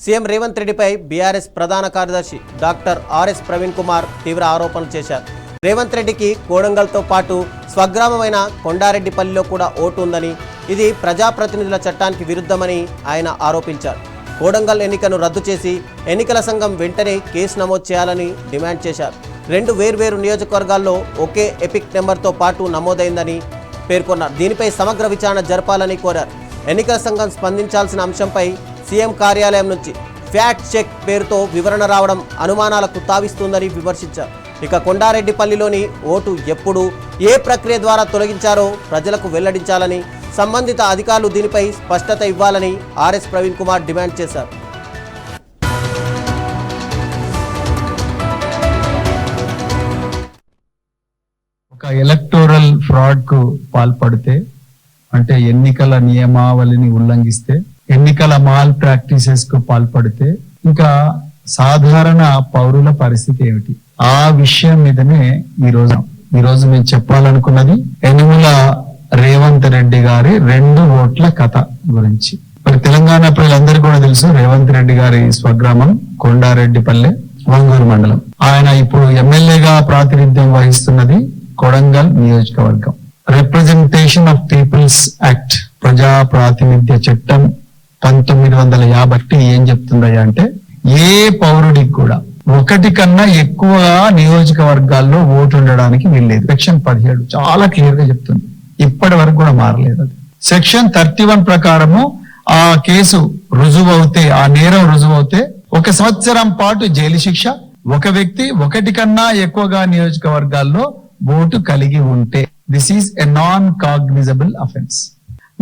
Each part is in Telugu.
సీఎం రేవంత్ రెడ్డిపై బీఆర్ఎస్ ప్రధాన కార్యదర్శి డాక్టర్ ఆర్ఎస్ ప్రవీణ్ కుమార్ తీవ్ర ఆరోపణలు చేశారు. రేవంత్ రెడ్డికి కోడంగల్తో పాటు స్వగ్రామమైన కొండారెడ్డిపల్లిలో కూడా ఓటు ఉందని, ఇది ప్రజాప్రతినిధుల చట్టానికి విరుద్ధమని ఆయన ఆరోపించారు. కోడంగల్ ఎన్నికను రద్దు చేసి ఎన్నికల సంఘం వెంటనే కేసు నమోదు చేయాలని డిమాండ్ చేశారు. 2 వేర్వేరు నియోజకవర్గాల్లో ఒకే ఎపిక్ నెంబర్తో పాటు నమోదైందని పేర్కొన్నారు. దీనిపై సమగ్ర విచారణ జరపాలని కోరారు. ఎన్నికల సంఘం స్పందించాల్సిన అంశంపై సీఎం కార్యాలయం నుంచి ఫ్యాక్ట్ చెక్ పేరుతో వివరణ రావడం అనుమానాలకు తావిస్తుందని విమర్శించారు. ఇక కొండారెడ్డిపల్లిలోని ఓటు ఎప్పుడు, ఏ ప్రక్రియ ద్వారా తొలగించారో ప్రజలకు వెల్లడించాలని, సంబంధిత అధికారులు దీనిపై స్పష్టత ఇవ్వాలని ఆర్ఎస్ ప్రవీణ్ కుమార్ డిమాండ్ చేశారు. ఒక ఎలక్టోరల్ ఫ్రాడ్ కు పాల్పడితే, అంటే ఎన్నికల నియమావళిని ఉల్లంఘిస్తే, ఎన్నికల మాల్ ప్రాక్టీసెస్ కు పాల్పడితే ఇంకా సాధారణ పౌరుల పరిస్థితి ఏమిటి? ఆ విషయం మీదనే ఈరోజు మేము చెప్పాలనుకున్నది యనుమల రేవంత్ రెడ్డి గారి 2 ఓట్ల కథ గురించి. మరి తెలంగాణ ప్రజలందరికీ కూడా తెలుసు, రేవంత్ రెడ్డి గారి స్వగ్రామం కొండారెడ్డిపల్లె, వంగూరు మండలం. ఆయన ఇప్పుడు ఎమ్మెల్యేగా ప్రాతినిధ్యం వహిస్తున్నది కొడంగల్ నియోజకవర్గం. రిప్రజెంటేషన్ ఆఫ్ పీపుల్స్ యాక్ట్, ప్రజా ప్రాతినిధ్య చట్టం 1950 ఏం చెప్తుందయ్యా అంటే, ఏ పౌరుడికి కూడా 1 కన్నా ఎక్కువ నియోజకవర్గాల్లో ఓటు ఉండడానికి వీల్లేదు. సెక్షన్ 17 చాలా క్లియర్ గా చెప్తుంది. ఇప్పటి వరకు కూడా మారలేదు అది. సెక్షన్ 31 ప్రకారము ఆ కేసు రుజువవుతే, ఆ నేరం రుజువవుతే 1 సంవత్సరం పాటు జైలు శిక్ష, ఒక వ్యక్తి 1 కన్నా ఎక్కువగా నియోజకవర్గాల్లో ఓటు కలిగి ఉంటే, this is a non cognizable offence.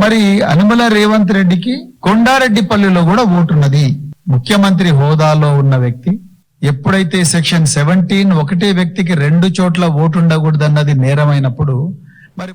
మరి యనుమల రేవంత్ రెడ్డికి కొండారెడ్డిపల్లిలో కూడా ఓటున్నది. ముఖ్యమంత్రి హోదాలో ఉన్న వ్యక్తి ఎప్పుడైతే సెక్షన్ 17 ఒకటే వ్యక్తికి 2 చోట్ల ఓటు ఉండకూడదన్నది నేరమైనప్పుడు మరి